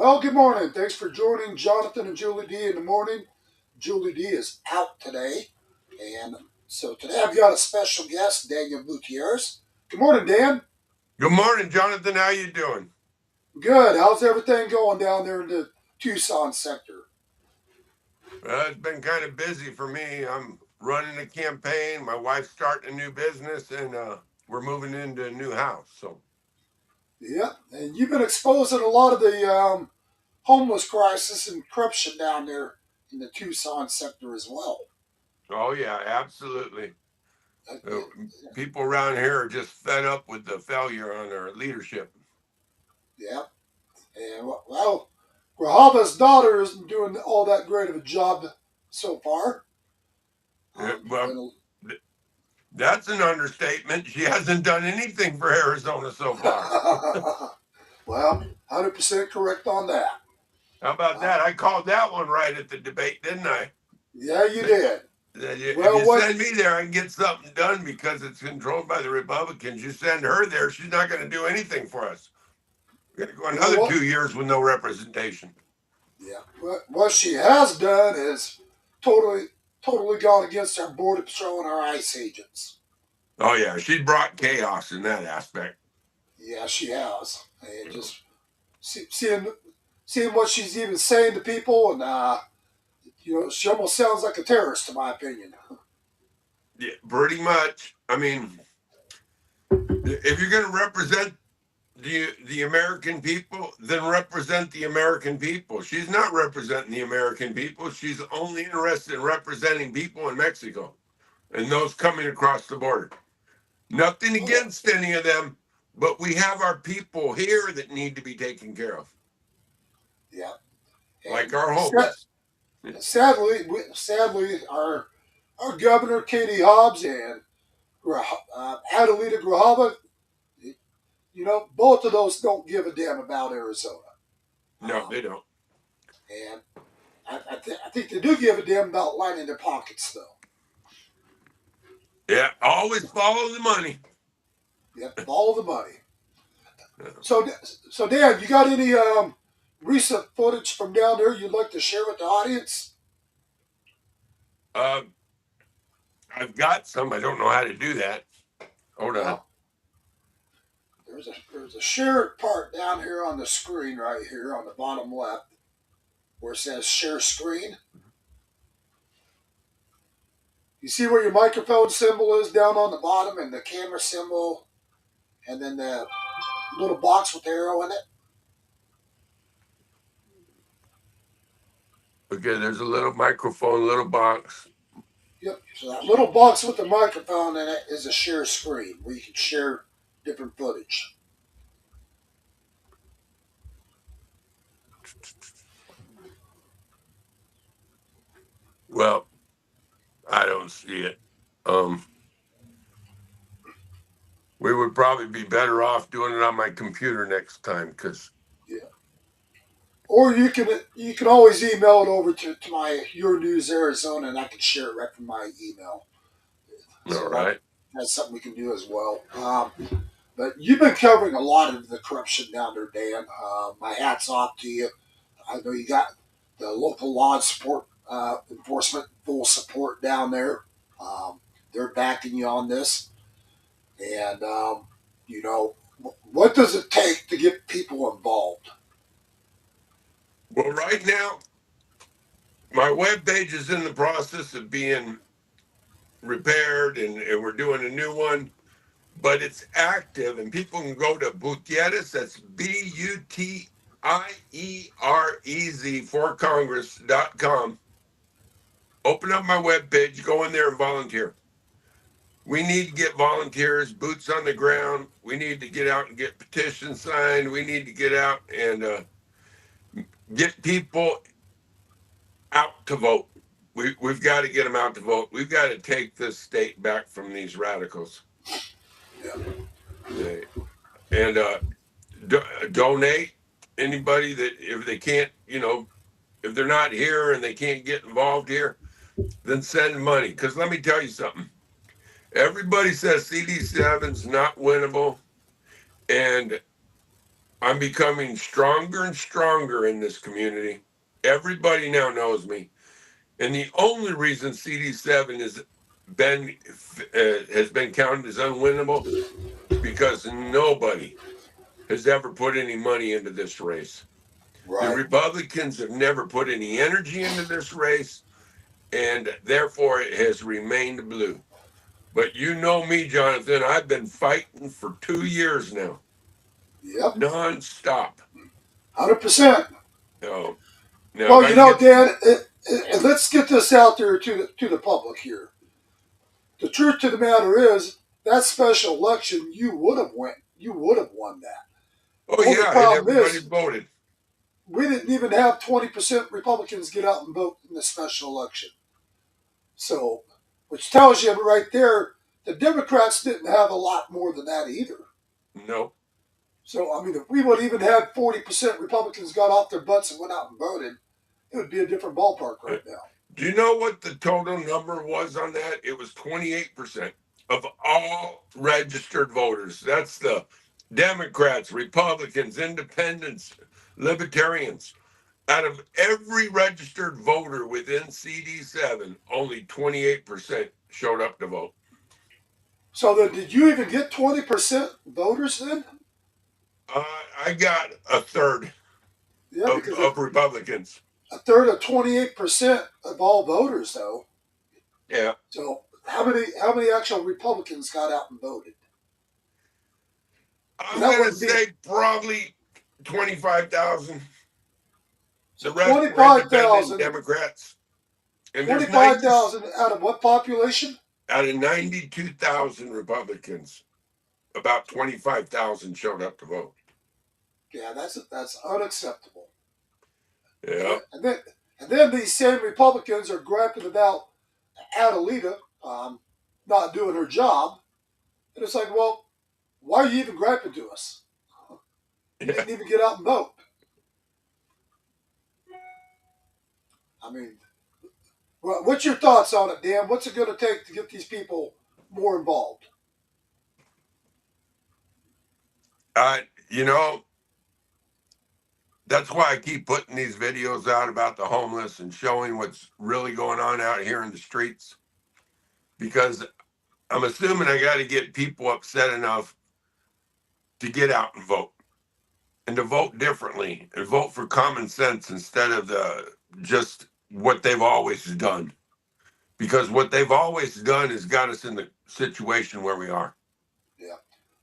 Well, good morning. Thanks for joining Jonathan and Julie D in the morning. Julie D is out today, and so today I've got a special guest, Daniel Gutierrez. Good morning, Dan. Good morning, Jonathan. How you doing? Good. How's everything going down there in the Tucson sector? It's been kind of busy for me. I'm running a campaign. My wife's starting a new business, and we're moving into a new house. So, Yeah, and you've been exposing a lot of the homeless crisis and corruption down there in the Tucson sector as well. oh yeah, absolutely. Uh, Uh, People around here are just fed up with the failure on our leadership. yeah, and well, Grijalva's daughter isn't doing all that great of a job so far. Well, And that's an understatement. She hasn't done anything for Arizona so far. well, 100% correct on that. How about Uh, that? I called that one right at the debate, didn't I? yeah, you did. If Well, you what? send me there, I can get something done because it's controlled by the Republicans. You send her there, she's not going to do anything for us. We're going to go Well, another what? 2 years with no representation. Yeah. What she has done is totally, totally gone against our border patrol and our ICE agents. Oh yeah, she brought chaos in that aspect. Yeah, she has. And You know. just seeing what she's even saying to people, and she almost sounds like a terrorist, in my opinion. Yeah, pretty much. I mean, if you're going to represent the American people, then represent the American people. She's not representing the American people. She's only interested in representing people in Mexico and those coming across the border. Nothing Oh, against any of them, but we have our people here that need to be taken care of, yeah. like And our homeless. sadly, our governor Katie Hobbs and Adelita Grijalva, both of those don't give a damn about Arizona. No, Um, they don't. and I think they do give a damn about lining their pockets, though. Yeah, always follow the money. Yep, all the money. So, so Dan, you got any recent footage from down there you'd like to share with the audience? Uh, I've got some. I don't know how to do that. Hold on. Well, there's a share part down here on the screen right here on the bottom left where it says share screen. You see where your microphone symbol is down on the bottom and the camera symbol and then the little box with the arrow in it? Okay, there's a little microphone, little box. Yep. So that little box with the microphone in it is a share screen where you can share different footage. Well, I don't see it. Um, we would probably be better off doing it on my computer next time because, Yeah. Or you can always email it over to my Your News Arizona and I can share it right from my email. all So right. that's something we can do as well. But you've been covering a lot of the corruption down there, Dan. My hat's off to you. I know you got the local law support enforcement full support down there. Um, they're backing you on this, and what does it take to get people involved? Well, right now, my web page is in the process of being repaired and we're doing a new one, but it's active and people can go to Gutierrez, that's Butierez for Congress.com. Open up my web page, go in there and volunteer. We need to get volunteers, boots on the ground. We need to get out and get petitions signed. We need to get out and get people out to vote. We've got to get them out to vote. We've got to take this state back from these radicals. Yeah. And donate. Anybody that, if they can't, if they're not here and they can't get involved here, then send money. Because let me tell you something. Everybody says CD7's not winnable. And I'm becoming stronger and stronger in this community. Everybody now knows me. And the only reason CD7 been has been counted as unwinnable is because nobody has ever put any money into this race. The Right. Republicans have never put any energy into this race, and therefore it has remained blue. But you know me, Jonathan, I've been fighting for 2 years now, Yep. nonstop. 100%. So now, if Well, I can get, Dan, let's get this out there to the public here. The truth to the matter is that special election, you would have won. You would have won that. oh Only yeah, and problem everybody is voted. we didn't even have 20% Republicans get out and vote in the special election. So, which tells you right there, the Democrats didn't have a lot more than that either. No. So, I mean, if we would even had 40% Republicans got off their butts and went out and voted, it would be a different ballpark Uh, right now. Do you know what the total number was on that? It was 28% of all registered voters. That's the Democrats, Republicans, Independents, Libertarians. Out of every registered voter within CD7, only 28% showed up to vote. So, then, did you even get 20% voters then? Uh, I got a third Yeah, because of Republicans. a third of 28% of all voters, though. Yeah. So, how many actual Republicans got out and voted? I'm That going to wouldn't be say probably 25,000. The so rest were independent 25,000. Democrats. And there's 90 25,000 out of what population? out of 92,000 Republicans, about 25,000 showed up to vote. Yeah, that's unacceptable. Yeah. And then and then these same Republicans are griping about Adelita not doing her job, and it's like, well, why are you even griping to us? You Yeah. didn't even get out and vote. I mean, what's your thoughts on it, Dan? What's it going to take to get these people more involved? Uh, you know, that's why I keep putting these videos out about the homeless and showing what's really going on out here in the streets. Because I'm assuming I got to get people upset enough to get out and vote and to vote differently and vote for common sense instead of the just what they've always done. Because what they've always done has got us in the situation where we are. Yeah.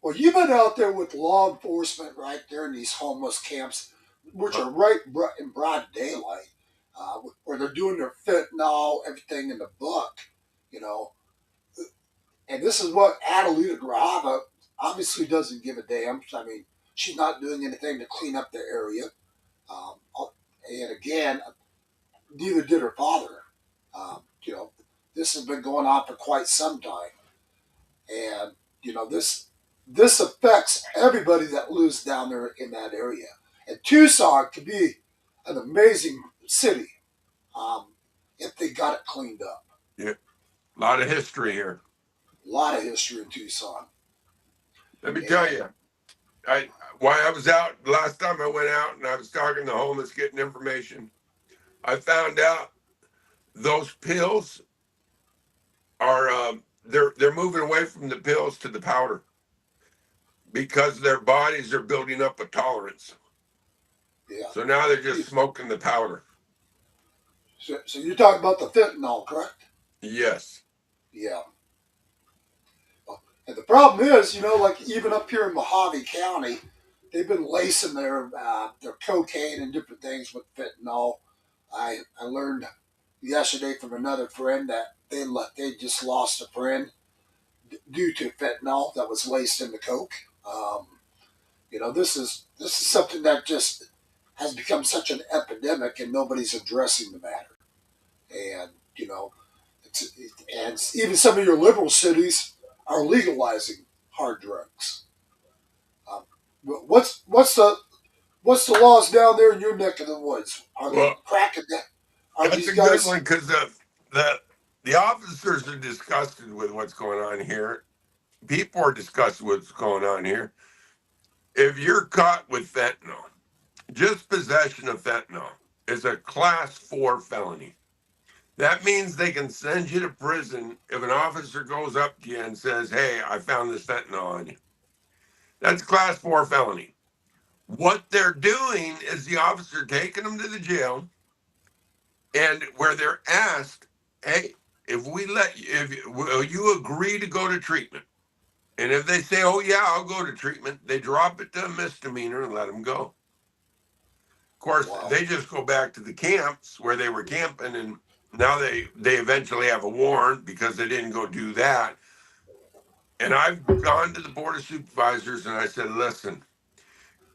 Well, you've been out there with law enforcement right there in these homeless camps, which are right in broad daylight, where they're doing their fentanyl, everything in the book, you know. And this is what Adelita Grava obviously doesn't give a damn. I mean, she's not doing anything to clean up the area. Um, and again, neither did her father. This has been going on for quite some time, and this affects everybody that lives down there in that area. And Tucson could be an amazing city um, if they got it cleaned up. Yeah, a lot of history here. A lot of history in Tucson, Let me tell and you, I why I was out last time I went out and I was talking to homeless, getting information. I found out those pills are they're moving away from the pills to the powder because their bodies are building up a tolerance. yeah. So now they're just smoking the powder. So you're talking about the fentanyl, correct? Yes. Yeah. And the problem is, like even up here in Mojave County, they've been lacing their cocaine and different things with fentanyl. I learned yesterday from another friend that they just lost a friend due to fentanyl that was laced in the coke. This is something that just has become such an epidemic, and nobody's addressing the matter. And and even some of your liberal cities are legalizing hard drugs. Um, what's the laws down there in your neck of the woods? Are they Well, cracking that? Are that's these a good one guys? because the the officers are disgusted with what's going on here. People are disgusted with what's going on here. if you're caught with fentanyl, just possession of fentanyl is a class 4 felony. That means they can send you to prison if an officer goes up to you and says, "Hey, I found this fentanyl on you." That's class 4 felony. What they're doing is the officer taking them to the jail, and where they're asked, "Hey, if we let you, if will you agree to go to treatment?" And if they say, "Oh yeah, I'll go to treatment," they drop it to a misdemeanor and let them go. Of course, Wow. they just go back to the camps where they were camping, and now they eventually have a warrant because they didn't go do that. And I've gone to the board of supervisors and I said, "Listen,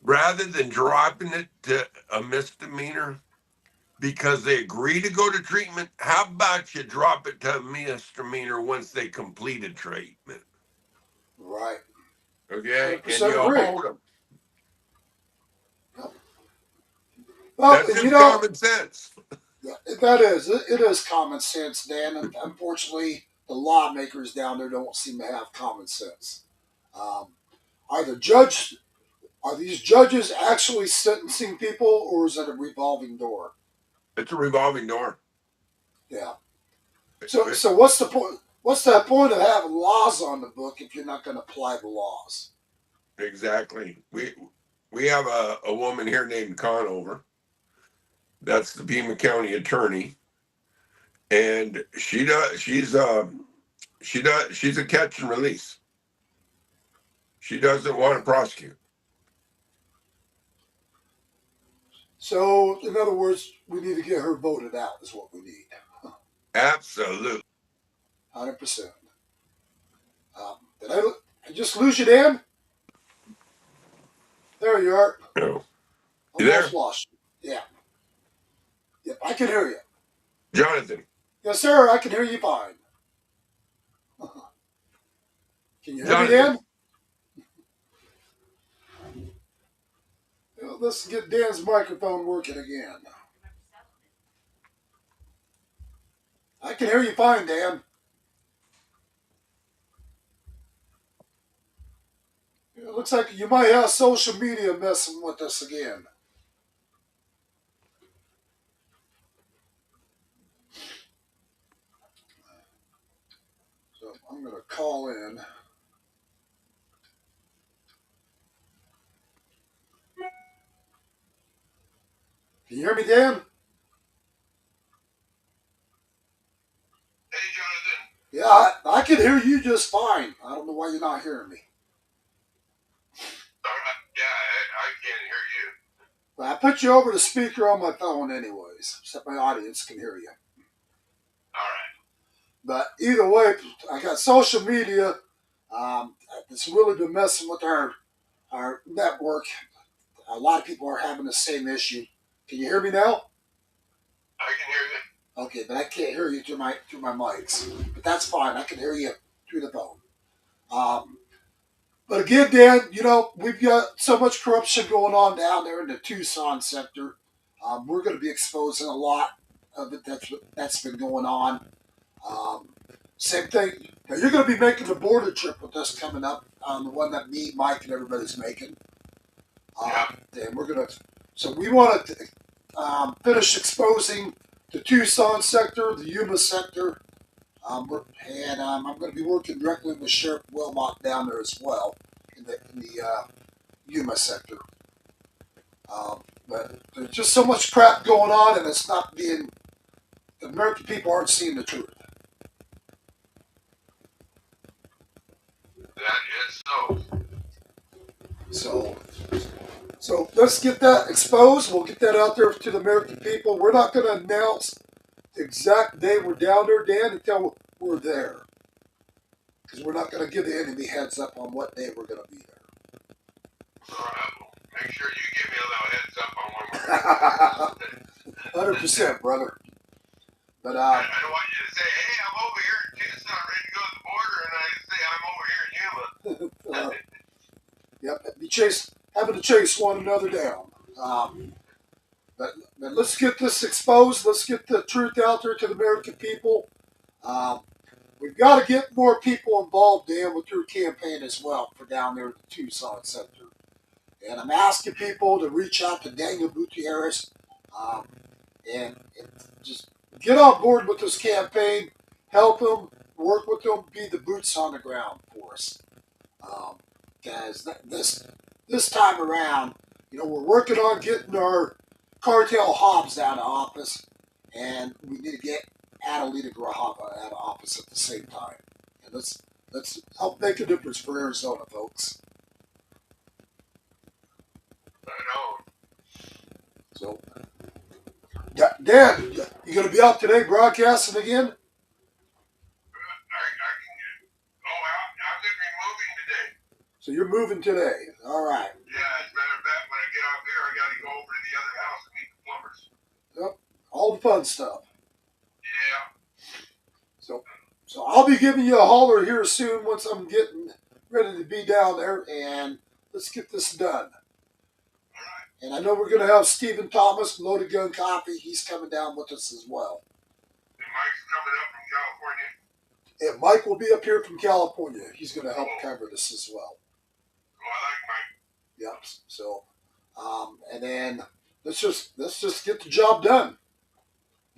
rather than dropping it to a misdemeanor because they agree to go to treatment, how about you drop it to a misdemeanor once they completed treatment?" Right. Okay, and 100% you agree. hold them. Yep. Well, That's and just common sense. that is, it is common sense, Dan. And unfortunately, the lawmakers down there don't seem to have common sense. Um, are the judge, are these judges actually sentencing people, or is it a revolving door? It's a revolving door. Yeah. So what's the point? What's that point of having laws on the book if you're not going to apply the laws? Exactly. We have a woman here named Conover. That's the Pima County attorney, and she's a catch and release. She doesn't want to prosecute. So, in other words, we need to get her voted out. Is what we need. Absolutely. 100%. Did I just lose you, Dan? There you are. No. You Almost there, lost you. Yeah. Yep, I can hear you. Jonathan? Yes, sir. I can hear you fine. Can you hear me, Jonathan, Dan? Let's get Dan's microphone working again. I can hear you fine, Dan. It looks like you might have social media messing with us again. So I'm going to call in. Can you hear me, Dan? hey Jonathan. Yeah, I can hear you just fine. I don't know why you're not hearing me. Yeah, I can't hear you. But I put you over the speaker on my phone anyways, so my audience can hear you. All right. But either way, I got social media. It's really been messing with our network. A lot of people are having the same issue. Can you hear me now? I can hear you. Okay, but I can't hear you through my mics. But that's fine. I can hear you through the phone. Um, but again, Dan, we've got so much corruption going on down there in the Tucson sector. We're going to be exposing a lot of it that's been going on. Um, Same thing. Now you're going to be making the border trip with us coming up, the one that me, Mike, and everybody's making. And we're going to. So we want to finish exposing the Tucson sector, the Yuma sector, I'm going to be working directly with Sheriff Wilmot down there as well in the Yuma sector. But there's just so much crap going on, and it's not being. The American people aren't seeing the truth. That is so. So, so let's get that exposed. We'll get that out there to the American people. We're not going to announce the exact day we're down there, Dan, until we're there, because we're not going to give the enemy heads up on what day we're going to be there. All right. Well, make sure you give me a little heads up on when we're 100%, brother. But I don't want you to say, "Hey, I'm over here in Tucson, ready to go to the border," and I say I'm over here in Yuma. Yep, having to chase one another down. But let's get this exposed. Let's get the truth out there to the American people. Um, we've got to get more people involved, Dan, with your campaign as well for down there in the Tucson sector. And I'm asking people to reach out to Daniel Gutierrez um, and just get on board with this campaign, help him, work with him, be the boots on the ground for us. Guys, this time around, we're working on getting our cartel Hobbs out of office, and we need to get Adelita Grahava out of office at the same time. And let's help make a difference for Arizona, folks. So, Dan, you gonna be out today broadcasting again? I'm going to be moving today. So you're moving today. All right. Yeah, as a matter of fact, when I get out there, I got to go over to the other house and meet the plumbers. Yep. All the fun stuff. Yeah. So I'll be giving you a holler here soon once I'm getting ready to be down there, and let's get this done. And I know we're going to have Stephen Thomas, Loaded Gun Coffee. He's coming down with us as well. And Mike's coming up from California. And Mike will be up here from California. He's going to help cover this as well. Oh, I like Mike. Yep. So, and then let's just get the job done.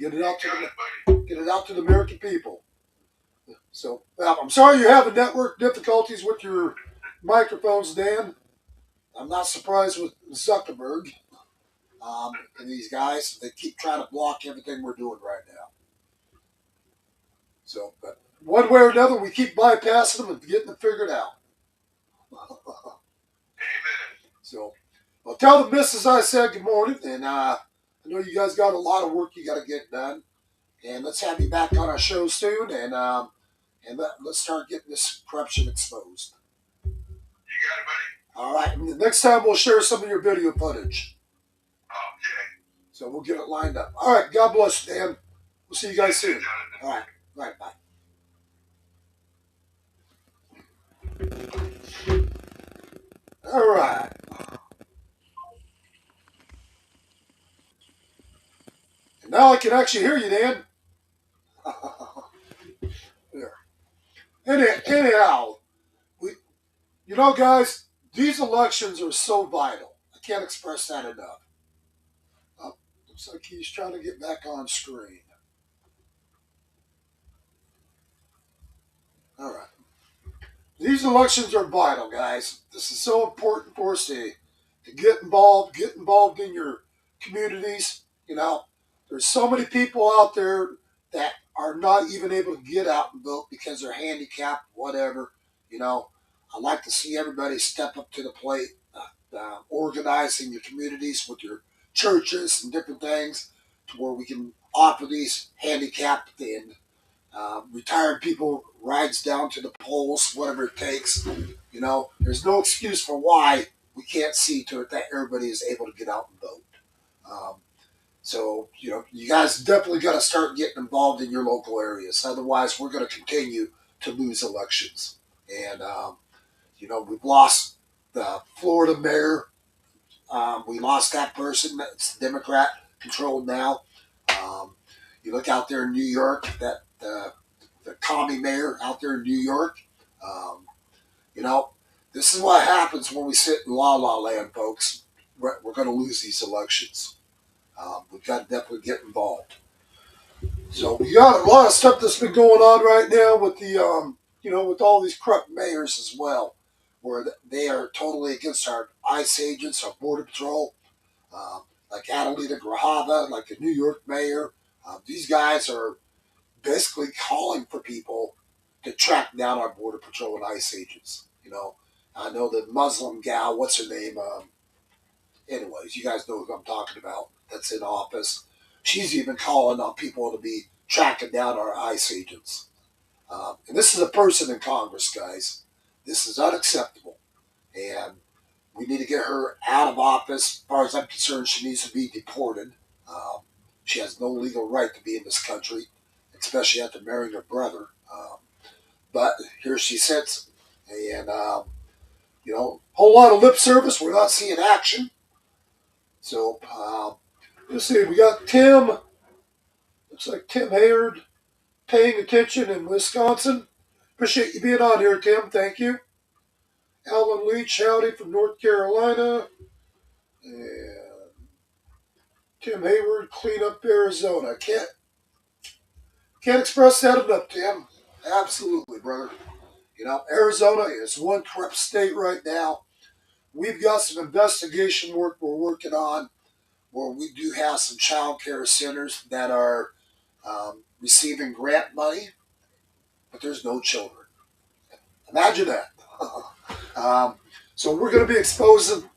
Get it out to the American people. So, I'm sorry you're having network difficulties with your microphones, Dan. I'm not surprised with Zuckerberg and these guys. They keep trying to block everything we're doing right now. So, but one way or another, we keep bypassing them and getting it figured out. So, well, tell the missus I said good morning, and I know you guys got a lot of work you got to get done, and let's have you back on our show soon, and let's start getting this corruption exposed. You got it, buddy. All right, and next time we'll share some of your video footage. Okay. So we'll get it lined up. All right, God bless you, Dan. We'll see you guys soon. All right, bye. All right. And now I can actually hear you, Dan. There. Anyhow, guys, these elections are so vital. I can't express that enough. Looks like he's trying to get back on screen. All right. These elections are vital, guys. This is so important for us to get involved in your communities. There's so many people out there that are not even able to get out and vote because they're handicapped, whatever. I like to see everybody step up to the plate, organizing your communities with your churches and different things to where we can offer these handicapped and retired people rides down to the polls, whatever it takes. There's no excuse for why we can't see to it that everybody is able to get out and vote. So, you guys definitely got to start getting involved in your local areas. Otherwise, we're going to continue to lose elections. And, we've lost the Florida mayor. We lost that person. It's Democrat controlled now. You look out there in New York, that the commie mayor out there in New York. Um, this is what happens when we sit in la la land, folks. We're going to lose these elections. We've got to definitely get involved. So we got a lot of stuff that's been going on right now with the, with all these corrupt mayors as well, where they are totally against our ICE agents, our border patrol, like Adelita Grahava, like the New York mayor. These guys are basically calling for people to track down our border patrol and ICE agents. I know the Muslim gal, what's her name? Anyways, you guys know who I'm talking about. That's in office. She's even calling on people to be tracking down our ICE agents. And this is a person in Congress, guys. This is unacceptable. And we need to get her out of office. As far as I'm concerned, she needs to be deported. Um, she has no legal right to be in this country, especially after marrying her brother. But here she sits. And, whole lot of lip service. We're not seeing action. So, let's see. We got Tim. Looks like Tim Hayward paying attention in Wisconsin. Appreciate you being on here, Tim. Thank you. Alan Leach, howdy from North Carolina. And Tim Hayward, clean up Arizona. Can't express that enough, Tim. Absolutely, brother. Arizona is one corrupt state right now. We've got some investigation work we're working on where we do have some child care centers that are receiving grant money, but there's no children. Imagine that. um, so we're going to be exposing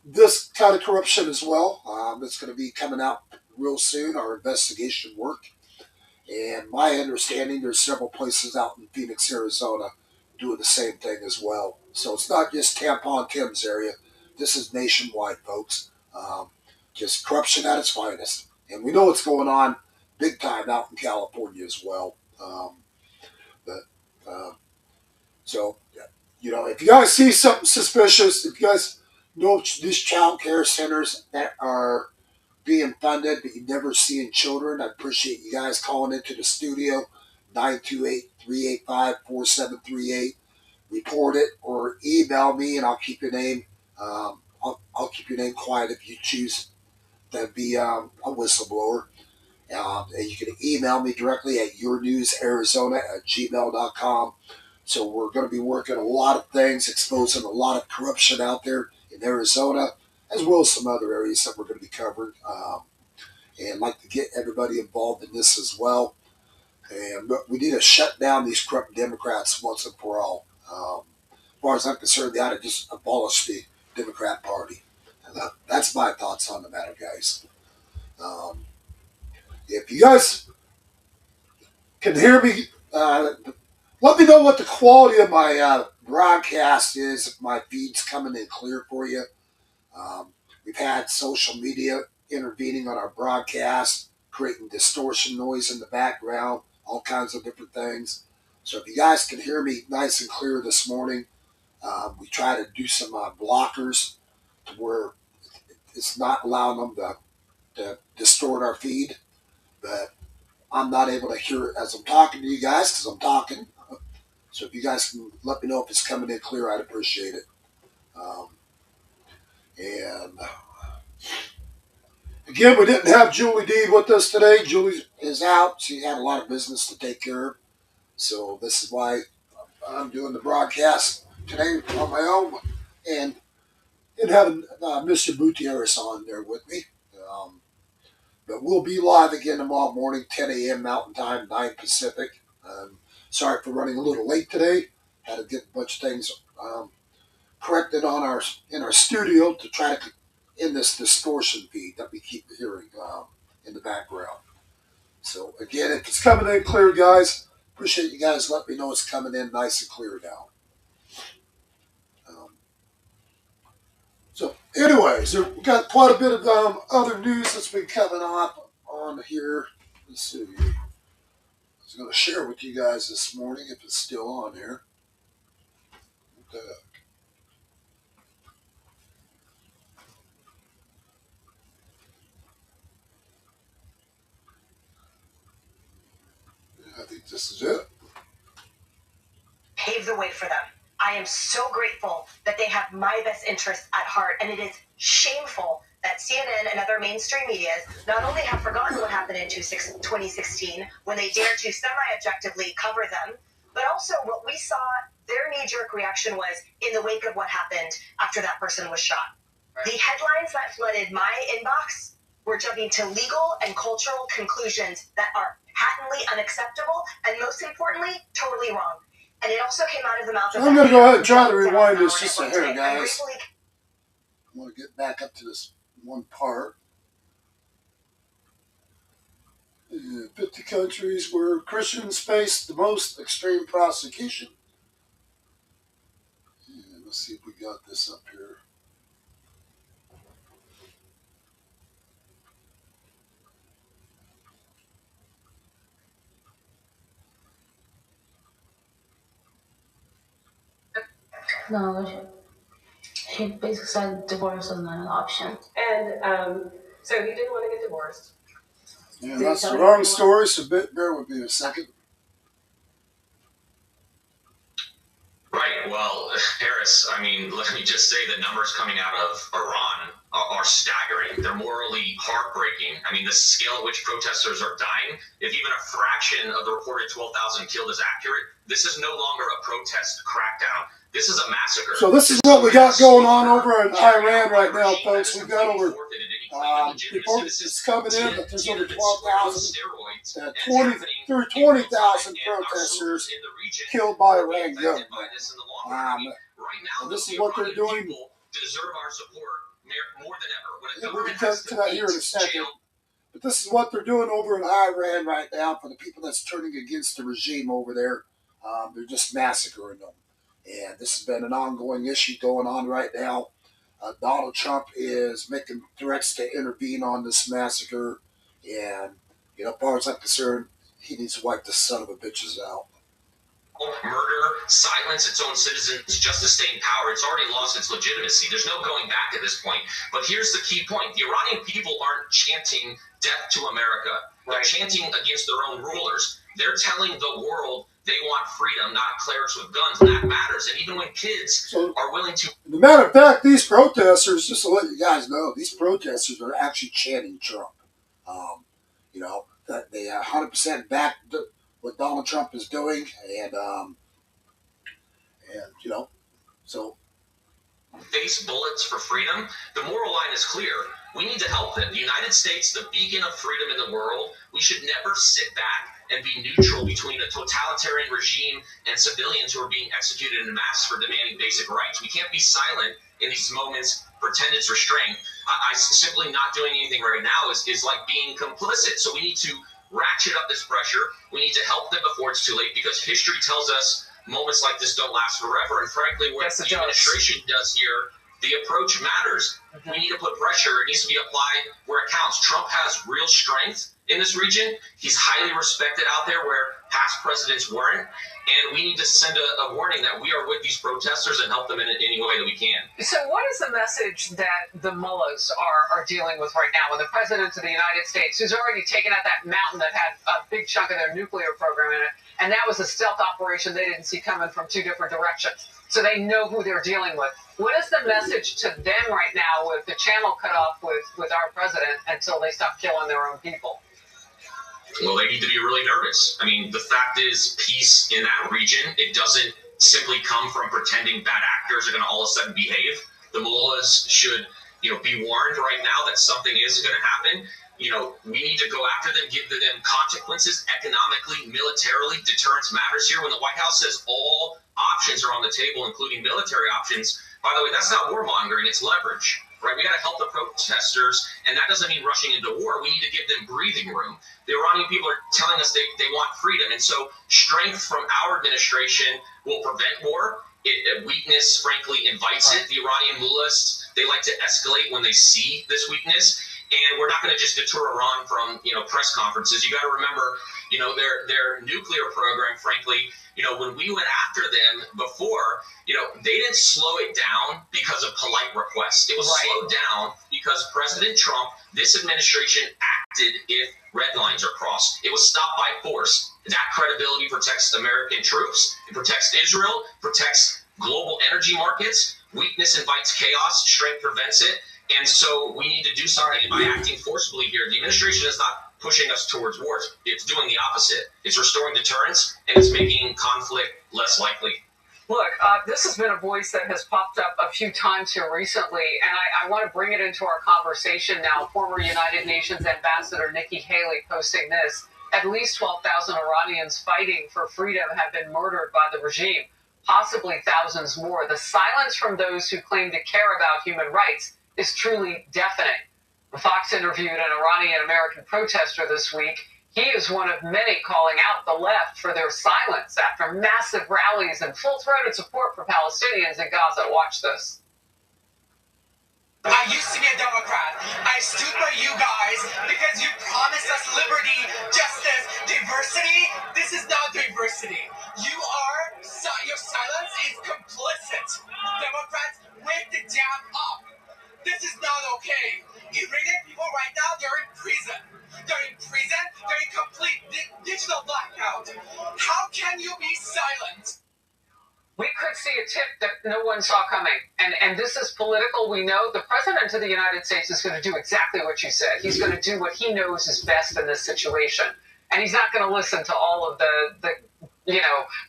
this kind of corruption as well. It's going to be coming out real soon, our investigation work. And my understanding, there's several places out in Phoenix, Arizona, doing the same thing as well. So it's not just Tampon Tim's area. This is nationwide, folks. Just corruption at its finest. And we know what's going on big time out in California as well. But uh, so, if you guys see something suspicious, if you guys know these child care centers that are being funded, but you've never seen children, I appreciate you guys calling into the studio, 928-385-4738. Report it or email me, and I'll keep your name. I'll keep your name quiet if you choose to be a whistleblower. And you can email me directly at yournewsarizona@gmail.com. So we're going to be working a lot of things, exposing a lot of corruption out there in Arizona, as well as some other areas that we're going to be covering. And like to get everybody involved in this as well. And we need to shut down these corrupt Democrats once and for all. As far as I'm concerned, they ought to just abolish the Democrat Party. And that's my thoughts on the matter, guys. Um, if you guys can hear me, let me know what the quality of my broadcast is, if my feed's coming in clear for you. We've had social media intervening on our broadcast, creating distortion noise in the background, all kinds of different things. So if you guys can hear me nice and clear this morning, we try to do some blockers to where it's not allowing them to distort our feed. But I'm not able to hear it as I'm talking to you guys because I'm talking. So if you guys can let me know if it's coming in clear, I'd appreciate it. Um, and Again, we didn't have Julie D with us today. Julie is out. She had a lot of business to take care of. So this is why I'm doing the broadcast today on my own. And having Mr. Gutierrez on there with me. Um, but we'll be live again tomorrow morning, 10 a.m. Mountain Time, 9 Pacific. Sorry for running a little late today. Had to get a bunch of things corrected in our studio to try to end this distortion feed that we keep hearing in the background. So again, if it's coming in clear, guys, appreciate you guys letting me know it's coming in nice and clear now. Um, so, anyways, we got quite a bit of other news that's been coming up on here. Let's see. I was going to share with you guys this morning if it's still on here. I think this is it. Pave the way for them. I am so grateful that they have my best interests at heart, and it is shameful that CNN and other mainstream medias not only have forgotten what happened in 2016 when they dared to semi-objectively cover them, but also what we saw their knee-jerk reaction was in the wake of what happened after that person was shot. Right. The headlines that flooded my inbox were jumping to legal and cultural conclusions that are patently unacceptable and, most importantly, totally wrong. And it also came out of the mouth of... I'm going to go ahead and try to rewind this just a hair, guys. I want to get back up to this one part. 50 countries where Christians face the most extreme prosecution. And let's see if we got this up here. No, she basically said divorce was not an option. And so he didn't want to get divorced. Yeah, that's the wrong story, so bear with me a second. Right. Well, Harris, I mean, let me just say the numbers coming out of Iran are staggering. They're morally heartbreaking. I mean, the scale at which protesters are dying, if even a fraction of the reported 12,000 killed is accurate, this is no longer a protest crackdown. This is a massacre. So this is what we got going on over in Iran right now, folks. We've got over reports it's coming in that there's over 12,000 through 20,000 protesters killed by Iran government. And this is what they're doing. Deserve our support more than ever. We'll get to that here in a second. But this is what they're doing over in Iran right now for the people that's turning against the regime over there. They're just massacring them. And this has been an ongoing issue going on right now. Donald Trump is making threats to intervene on this massacre. And, as far as I'm concerned, he needs to wipe the son of a bitches out. Murder, silence its own citizens just to stay in power. It's already lost its legitimacy. There's no going back at this point. But here's the key point. The Iranian people aren't chanting death to America. They're chanting against their own rulers. They're telling the world they want freedom, not clerics with guns. And that matters. And even when kids are willing to... As a matter of fact, these protesters, just to let you guys know, these protesters are actually chanting Trump. That they 100% back what Donald Trump is doing, and so face bullets for freedom. The moral line is clear. We need to help them. The United States, the beacon of freedom in the world, we should never sit back and be neutral between a totalitarian regime and civilians who are being executed in mass for demanding basic rights. We can't be silent in these moments, pretend it's restraint. I simply not doing anything right now is like being complicit. So we need to ratchet up this pressure. We need to help them before it's too late, because history tells us moments like this don't last forever. And frankly, what the administration does here, the approach matters. We need to put pressure. It needs to be applied where it counts. Trump has real strength in this region. He's highly respected out there where past presidents weren't. And we need to send a warning that we are with these protesters and help them in any way that we can. So what is the message that the mullahs are dealing with right now when the president of the United States, who's already taken out that mountain that had a big chunk of their nuclear program in it, and that was a stealth operation they didn't see coming from two different directions. So they know who they're dealing with. What is the message to them right now with the channel cut off with our president until they stop killing their own people? Well, they need to be really nervous. I mean, the fact is, peace in that region, it doesn't simply come from pretending bad actors are going to all of a sudden behave. The mullahs should, be warned right now that something is going to happen. We need to go after them, give them consequences economically, militarily. Deterrence matters here. When the White House says all options are on the table, including military options, by the way, that's not warmongering, it's leverage. Right? We got to help the protesters, and that doesn't mean rushing into war. We need to give them breathing room. The Iranian people are telling us they want freedom, and so strength from our administration will prevent war. Weakness, frankly, invites it. The Iranian mullahs, they like to escalate when they see this weakness, and we're not going to just deter Iran from press conferences. You got to remember, their nuclear program, frankly. When we went after them before, they didn't slow it down because of polite requests. It was slowed down because President Trump, this administration, acted if red lines are crossed. It was stopped by force. That credibility protects American troops. It protects Israel, protects global energy markets. Weakness invites chaos. Strength prevents it. And so we need to do something by acting forcibly here. The administration is not pushing us towards wars. It's doing the opposite. It's restoring deterrence, and it's making conflict less likely. Look, this has been a voice that has popped up a few times here recently, and I want to bring it into our conversation now. Former United Nations Ambassador Nikki Haley posting this. At least 12,000 Iranians fighting for freedom have been murdered by the regime, possibly thousands more. The silence from those who claim to care about human rights is truly deafening. Fox interviewed an Iranian-American protester this week. He is one of many calling out the left for their silence after massive rallies and full-throated support for Palestinians in Gaza. Watch this. I used to be a Democrat. I stood by you guys because you promised us liberty, justice, diversity. This is not diversity. Your silence is complicit. Democrats, wake the damn up. This is not okay. Iranian people right now, they're in prison. They're in prison. They're in complete digital blackout. How can you be silent? We could see a tip that no one saw coming. And this is political. We know the president of the United States is going to do exactly what you said. He's going to do what he knows is best in this situation. And he's not going to listen to all of the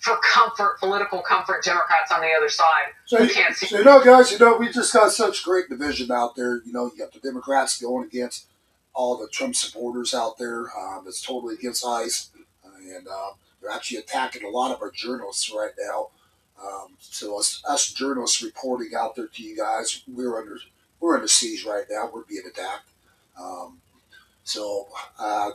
for comfort, political comfort, Democrats on the other side who can't see. So, guys, we just got such great division out there. You got the Democrats going against all the Trump supporters out there. That's totally against ICE. And they're actually attacking a lot of our journalists right now. So us journalists reporting out there to you guys, we're under siege right now. We're being attacked. So I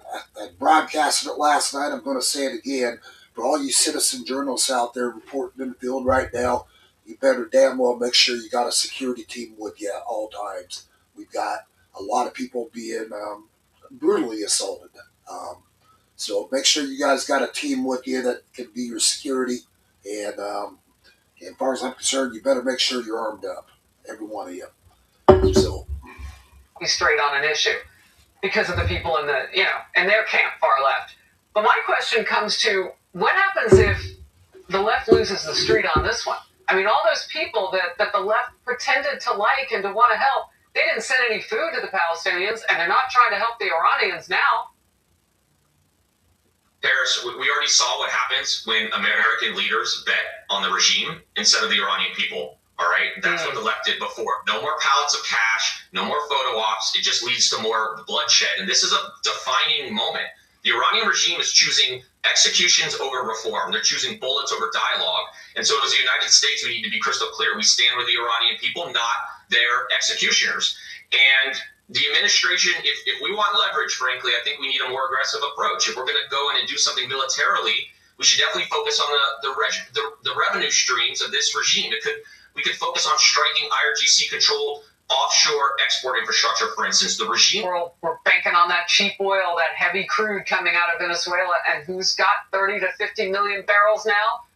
broadcasted it last night. I'm going to say it again. For all you citizen journalists out there reporting in the field right now, you better damn well make sure you got a security team with you at all times. We've got a lot of people being brutally assaulted. So make sure you guys got a team with you that can be your security. And as far as I'm concerned, you better make sure you're armed up, every one of you. So be straight on an issue because of the people in their camp, far left. But my question comes to what happens if the left loses the street on this one? I mean, all those people that the left pretended to like and to want to help, they didn't send any food to the Palestinians, and they're not trying to help the Iranians now. Paris, we already saw what happens when American leaders bet on the regime instead of the Iranian people. All right, that's what the left did before. No more pallets of cash, no more photo ops. It just leads to more bloodshed. And this is a defining moment. The Iranian regime is choosing executions over reform. They're choosing bullets over dialogue. And so as the United States, we need to be crystal clear. We stand with the Iranian people, not their executioners. And the administration, if we want leverage, frankly, I think we need a more aggressive approach. If we're going to go in and do something militarily, we should definitely focus on the revenue streams of this regime. We could focus on striking IRGC-controlled offshore export infrastructure, for instance. The regime... We're banking on that cheap oil, that heavy crude coming out of Venezuela. And who's got 30 to 50 million barrels now?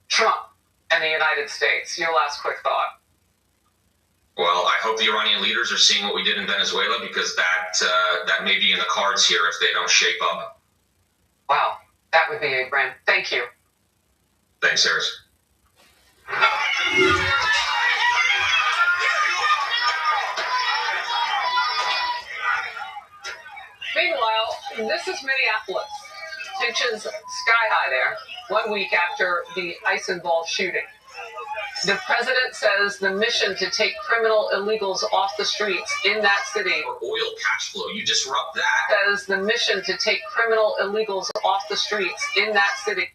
Trump and the United States. Your last quick thought. Well, I hope the Iranian leaders are seeing what we did in Venezuela, because that may be in the cards here if they don't shape up. Wow, that would be a brand. Thank you. Thanks, Harris. Meanwhile, this is Minneapolis. Tensions sky high there, 1 week after the ICE-involved shooting. The president says the mission to take criminal illegals off the streets in that city. Or oil cash flow, you disrupt that. Says the mission to take criminal illegals off the streets in that city.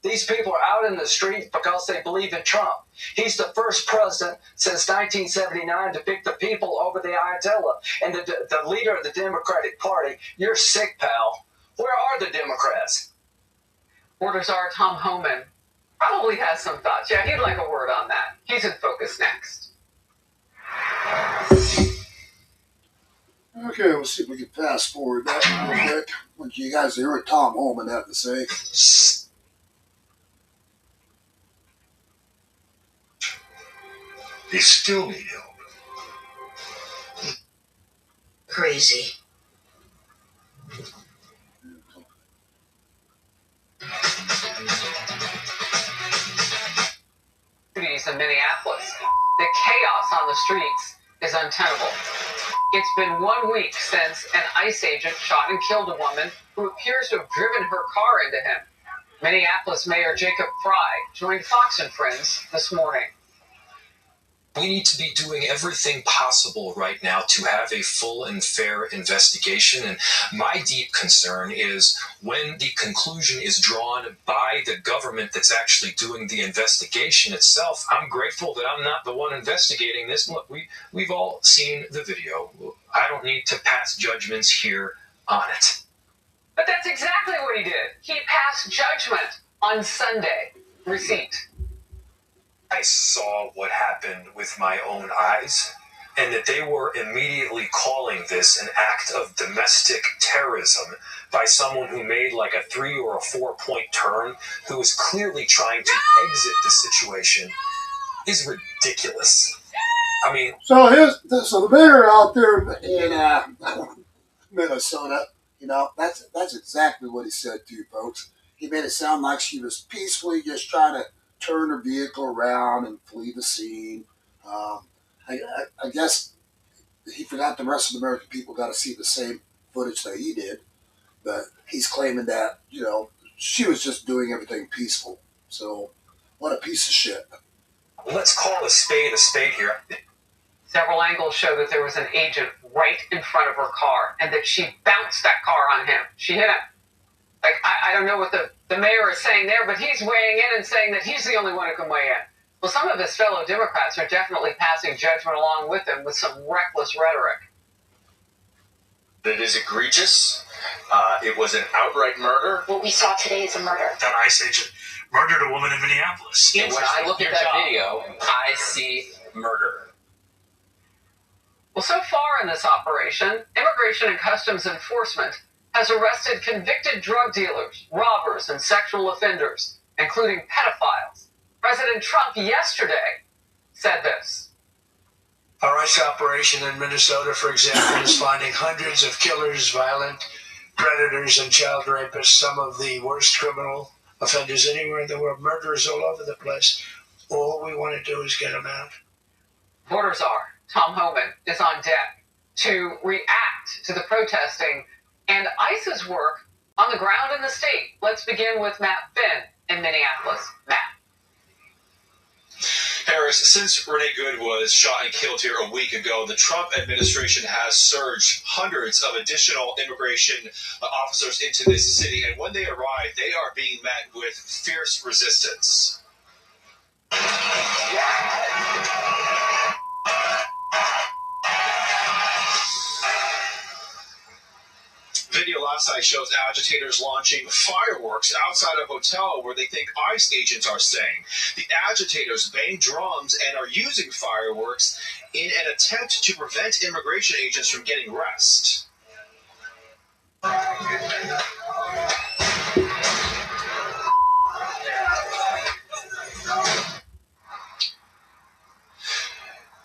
These people are out in the street because they believe in Trump. He's the first president since 1979 to pick the people over the Ayatollah. And the leader of the Democratic Party, you're sick, pal. Where are the Democrats? Border Czar Tom Homan probably has some thoughts. Yeah, he'd like a word on that. He's in focus next. Okay, we'll see if we can fast forward that real quick. What you guys hear what Tom Homan had to say. They still need help. Crazy. Cities in Minneapolis. The chaos on the streets is untenable. It's been 1 week since an ICE agent shot and killed a woman who appears to have driven her car into him. Minneapolis Mayor Jacob Fry joined Fox and Friends this morning. We need to be doing everything possible right now to have a full and fair investigation. And my deep concern is when the conclusion is drawn by the government that's actually doing the investigation itself. I'm grateful that I'm not the one investigating this. Look, we've all seen the video. I don't need to pass judgments here on it. But that's exactly what he did. He passed judgment on Sunday. Receipt. I saw what happened with my own eyes, and that they were immediately calling this an act of domestic terrorism by someone who made like a 3 or a 4 point turn, who was clearly trying to exit the situation, is ridiculous. I mean, so the mayor out there in Minnesota, that's exactly what he said to you folks. he made it sound like she was peacefully just trying to turn her vehicle around and flee the scene. Um, I guess he forgot the rest of the American people got to see the same footage that he did, but he's claiming that, she was just doing everything peaceful. So, what a piece of shit. Let's call a spade here. Several angles show that there was an agent right in front of her car and that she bounced that car on him. She hit him. Like, I don't know what the mayor is saying there, but he's weighing in and saying that he's the only one who can weigh in. Well, some of his fellow Democrats are definitely passing judgment along with him with some reckless rhetoric. It is egregious. It was an outright murder. What we saw today is a murder. That ICE agent murdered a woman in Minneapolis. And when I look at that video, I see murder. Well, so far in this operation, Immigration and Customs Enforcement has arrested convicted drug dealers, robbers, and sexual offenders, including pedophiles. President Trump yesterday said this. Our ICE operation in Minnesota, for example, is finding hundreds of killers, violent predators, and child rapists, some of the worst criminal offenders anywhere in the world, murderers all over the place. All we want to do is get them out. Border Czar Tom Homan is on deck to react to the protesting and ICE's work on the ground in the state. Let's begin with Matt Finn in Minneapolis. Matt. Harris, since Renee Good was shot and killed here a week ago, the Trump administration has surged hundreds of additional immigration officers into this city, and when they arrive, they are being met with fierce resistance. Video last night shows agitators launching fireworks outside a hotel where they think ICE agents are staying. The agitators bang drums and are using fireworks in an attempt to prevent immigration agents from getting rest.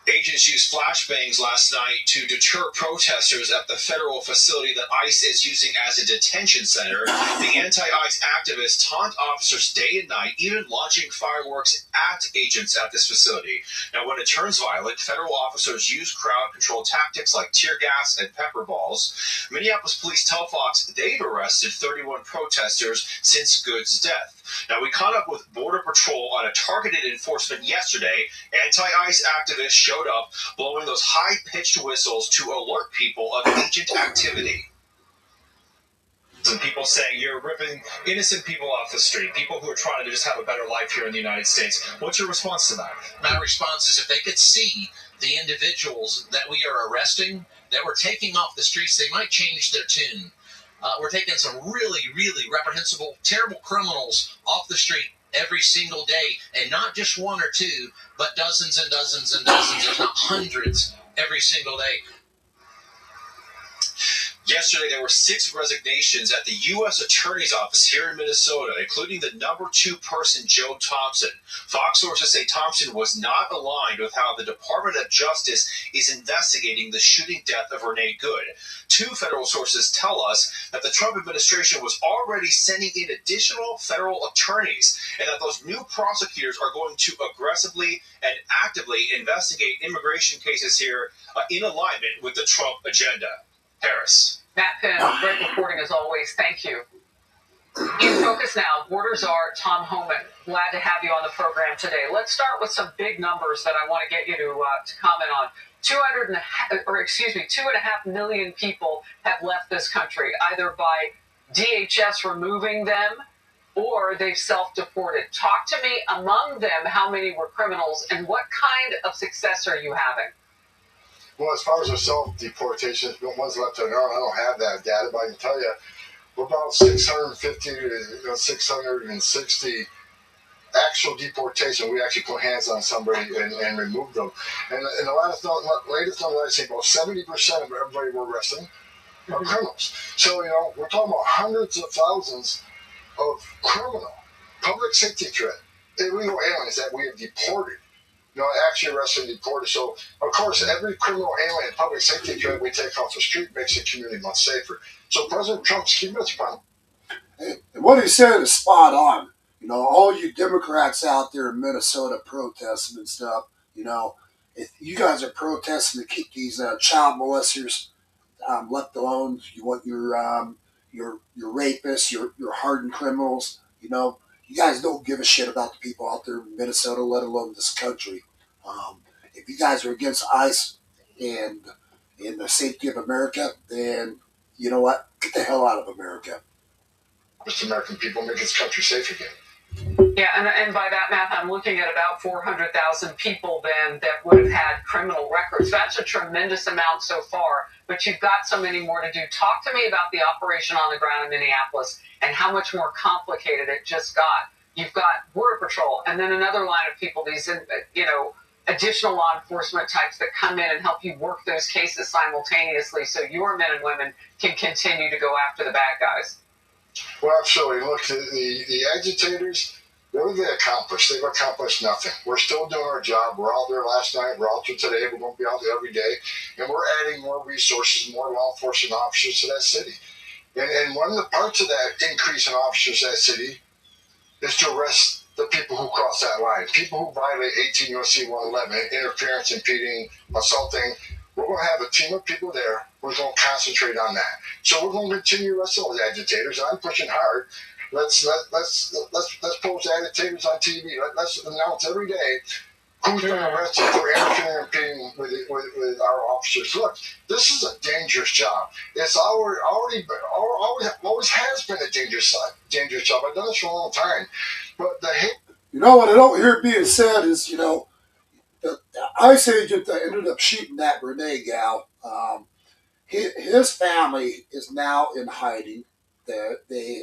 Agents used flashbangs last night to deter protesters at the federal facility that ICE is using as a detention center. The anti-ICE activists taunt officers day and night, even launching fireworks at agents at this facility. Now, when it turns violent, federal officers use crowd control tactics like tear gas and pepper balls. Minneapolis police tell Fox they've arrested 31 protesters since Good's death. Now, we caught up with Border Patrol on a targeted enforcement yesterday. Anti-ICE activists showed up blowing those high-pitched whistles to alert people of agent activity. Some people saying you're ripping innocent people off the street, people who are trying to just have a better life here in the United States. What's your response to that? My response is if they could see the individuals that we are arresting, that we're taking off the streets, they might change their tune. We're taking some really, really reprehensible, terrible criminals off the street every single day, and not just one or two, but dozens and dozens and dozens, if not hundreds, every single day. Yesterday, there were 6 resignations at the U.S. Attorney's Office here in Minnesota, including the number 2 person, Joe Thompson. Fox sources say Thompson was not aligned with how the Department of Justice is investigating the shooting death of Renee Good. 2 federal sources tell us that the Trump administration was already sending in additional federal attorneys, and that those new prosecutors are going to aggressively and actively investigate immigration cases here in alignment with the Trump agenda. Harris. Matt Finn, great reporting as always. Thank you. In focus now, Border Czar Tom Homan. Glad to have you on the program today. Let's start with some big numbers that I want to get you to comment on. 2.5 million people have left this country, either by DHS removing them or they've self-deported. Talk to me among them, how many were criminals and what kind of success are you having? Well, as far as the self-deportations, the ones left on their own, I don't have that data, but I can tell you we're about 650 to 660 actual deportation. We actually put hands on somebody and removed them. And the latest number I see, about 70% of everybody we're arresting are criminals. So, we're talking about hundreds of thousands of criminal, public safety threat, illegal aliens that we have deported. Actually arrested and deported. So, of course, every criminal alien, public safety threat we take off the street makes the community much safer. So President Trump's keeping us upon. And what he said is spot on. All you Democrats out there in Minnesota protesting and stuff, if you guys are protesting to keep these child molesters left alone, you want your rapists, your hardened criminals, you guys don't give a shit about the people out there in Minnesota, let alone this country. Um, if you guys are against ICE and the safety of America, then you know what? Get the hell out of America. Just American people make this country safe again. Yeah, and by that math, I'm looking at about 400,000 people then that would have had criminal records. That's a tremendous amount so far, but you've got so many more to do. Talk to me about the operation on the ground in Minneapolis and how much more complicated it just got. You've got Border Patrol and then another line of people, these, additional law enforcement types that come in and help you work those cases simultaneously so your men and women can continue to go after the bad guys. Well, absolutely. Look, the agitators, what have they accomplished? They've accomplished nothing. We're still doing our job. We're out there last night. We're out there today. We're going to be out there every day. And we're adding more resources, more law enforcement officers to that city. And one of the parts of that increase in officers in that city is to arrest the people who cross that line. People who violate 18 U.S.C. 111, interference, impeding, assaulting. We're going to have a team of people there. We're going to concentrate on that. So we're going to continue arresting those agitators. I'm pushing hard. Let's post agitators on TV. Let's announce every day who's been arrested for interfering and impeding with our officers. Look, this is a dangerous job. It's always has been a dangerous job. I've done this for a long time. But what I don't hear being said is, the ICE agent that ended up shooting that Renee gal, his family is now in hiding. They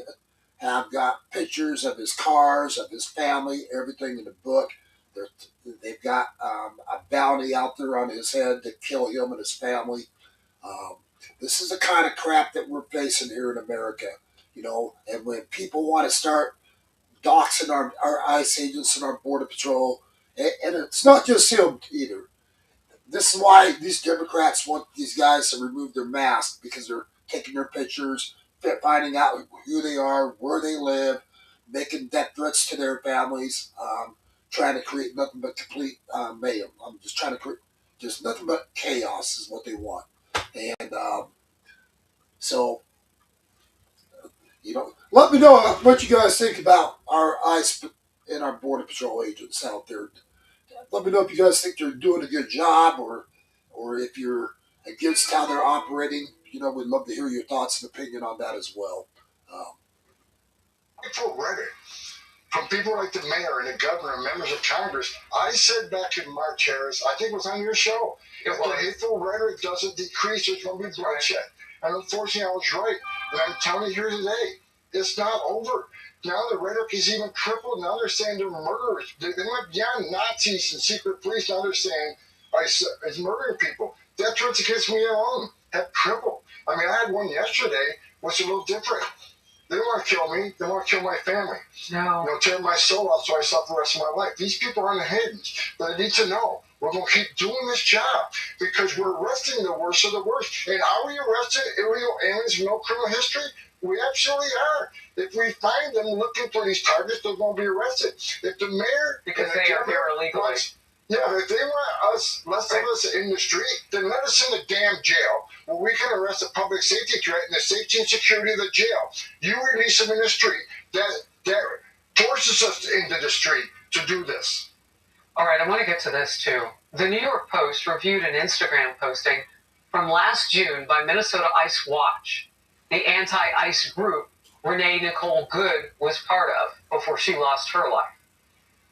have got pictures of his cars, of his family, everything in the book. They've got a bounty out there on his head to kill him and his family. Um, this is the kind of crap that we're facing here in America, and when people want to start doxing our ICE agents and our Border Patrol, and it's not just him either. This is why these Democrats want these guys to remove their masks because they're taking their pictures, finding out who they are, where they live, making death threats to their families, trying to create nothing but complete mayhem. I'm just trying to create just nothing but chaos is what they want. And so, let me know what you guys think about our ICE and our Border Patrol agents out there. Let me know if you guys think they're doing a good job or if you're against how they're operating. We'd love to hear your thoughts and opinion on that as well. hateful rhetoric from people like the mayor and the governor and members of Congress. I said back in March, Harris, I think it was on your show, if the hateful rhetoric doesn't decrease, there's going to be bloodshed. And unfortunately, I was right. And I'm telling you here today, it's not over. Now the rhetoric is even tripled. Now they're saying they're murderers. They went beyond Nazis and secret police. Now they're saying it's murdering people. Death threats against me alone have tripled. I mean, I had one yesterday, which is a little different. They don't want to kill me. They want to kill my family. No. Tear my soul out so I suffer the rest of my life. These people aren't hidden. But they need to know we're going to keep doing this job because we're arresting the worst of the worst. And are we arresting illegal aliens with no criminal history? We absolutely are. If we find them looking for these targets, they're going to be arrested. If the mayor... Because they are here illegally. Yeah, if they want less of us in the street, then let us in the damn jail where we can arrest a public safety threat and the safety and security of the jail. You release them in the street. That forces us into the street to do this. All right, I want to get to this too. The New York Post reviewed an Instagram posting from last June by Minnesota Ice Watch, the anti-ICE group Renee Nicole Good was part of before she lost her life.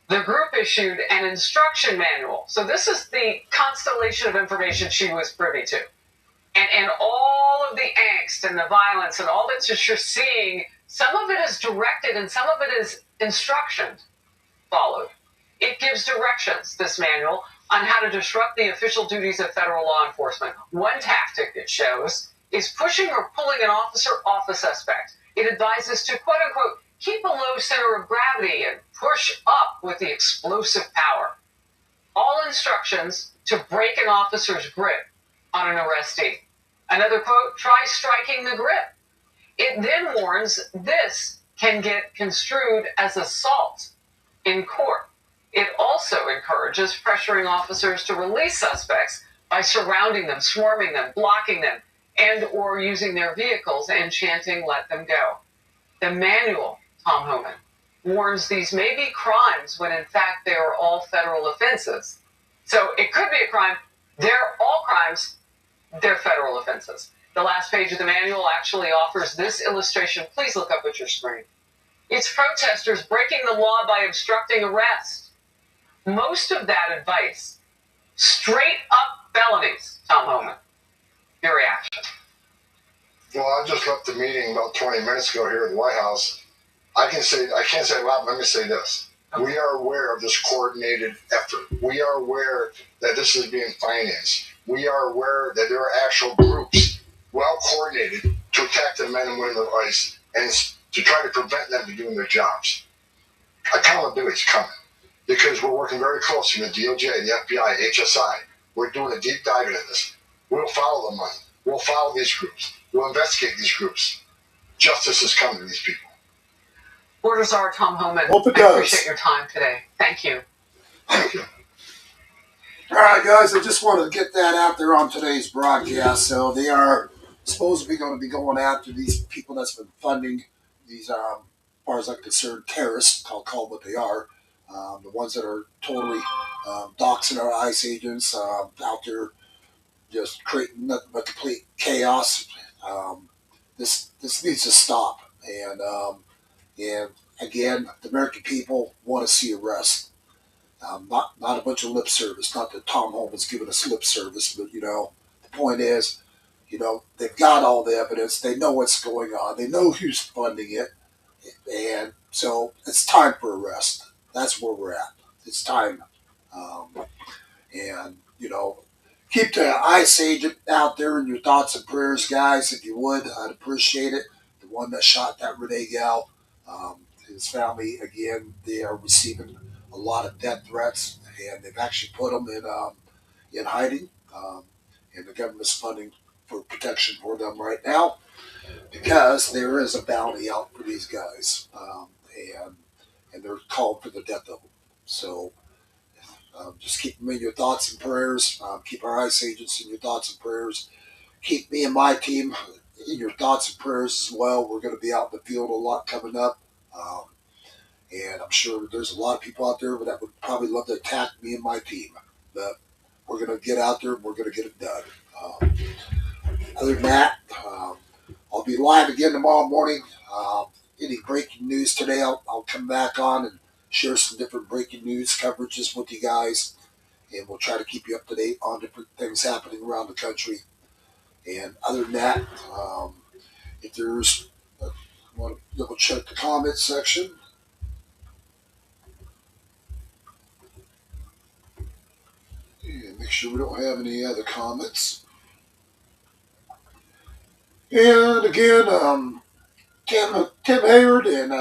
The group issued an instruction manual. So this is the constellation of information she was privy to. And all of the angst and the violence and all that you're seeing, some of it is directed and some of it is instructions followed. It gives directions, this manual, on how to disrupt the official duties of federal law enforcement. One tactic it shows is pushing or pulling an officer off a suspect. It advises to, quote unquote, keep a low center of gravity and push up with the explosive power. All instructions to break an officer's grip on an arrestee. Another quote, try striking the grip. It then warns this can get construed as assault in court. It also encourages pressuring officers to release suspects by surrounding them, swarming them, blocking them, and or using their vehicles and chanting, "Let them go." The manual, Tom Homan, warns these may be crimes when in fact they are all federal offenses. So it could be a crime. They're all crimes. They're federal offenses. The last page of the manual actually offers this illustration. Please look up at your screen. It's protesters breaking the law by obstructing arrest. Most of that advice, straight up felonies, Tom Homan. Your reaction? Well, I just left the meeting about 20 minutes ago here at the White House. I can't say a lot, but let me say this. We are aware of this coordinated effort. We are aware that this is being financed. We are aware that there are actual groups well coordinated to attack the men and women of ICE and to try to prevent them from doing their jobs. Accountability is coming because we're working very closely with DOJ, the FBI, HSI. We're doing a deep dive into this. We'll follow the money. We'll follow these groups. We'll investigate these groups. Justice is coming to these people. Orders are Tom Homan. Hope it I does. appreciate your time today. Thank you. Thank you. All right, guys, I just wanted to get that out there on today's broadcast. So they are supposedly going to be going after these people that's been funding these, as far as I'm concerned, terrorists. I'll call them what they are. The ones that are totally doxing our ICE agents out there, just creating nothing but complete chaos. This needs to stop. And again, the American people want to see arrests. Not a bunch of lip service. Not that Tom Holman's giving us lip service, but the point is, they've got all the evidence. They know what's going on. They know who's funding it, and so it's time for arrest. That's where we're at. It's time, and keep the ICE agent out there in your thoughts and prayers, guys. If you would, I'd appreciate it. The one that shot that Renee gal, his family, again, they are receiving a lot of death threats, and they've actually put them in hiding, and the government's funding for protection for them right now because there is a bounty out for these guys, and they're called for the death of them. So just keep them in your thoughts and prayers. Keep our ICE agents in your thoughts and prayers. Keep me and my team in your thoughts and prayers as well. We're going to be out in the field a lot coming up. And I'm sure there's a lot of people out there that would probably love to attack me and my team. But we're going to get out there and we're going to get it done. Other than that, I'll be live again tomorrow morning. Any breaking news today, I'll come back on and share some different breaking news coverages with you guys. And we'll try to keep you up to date on different things happening around the country. And other than that, if there's, I want to double check the comments section. And make sure we don't have any other comments. And again, Tim Hayward and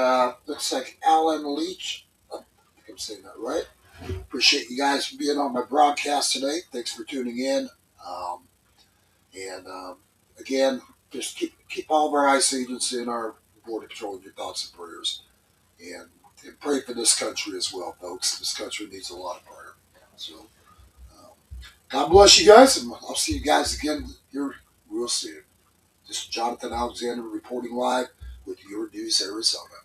looks like Alan Leach. I think I'm saying that right. Appreciate you guys for being on my broadcast today. Thanks for tuning in. Again, just keep all of our ICE agents in our Border Patrol in your thoughts and prayers. And pray for this country as well, folks. This country needs a lot of prayer. So, God bless you guys, and I'll see you guys again here real soon. This is Jonathan Alexander reporting live with Your News Arizona.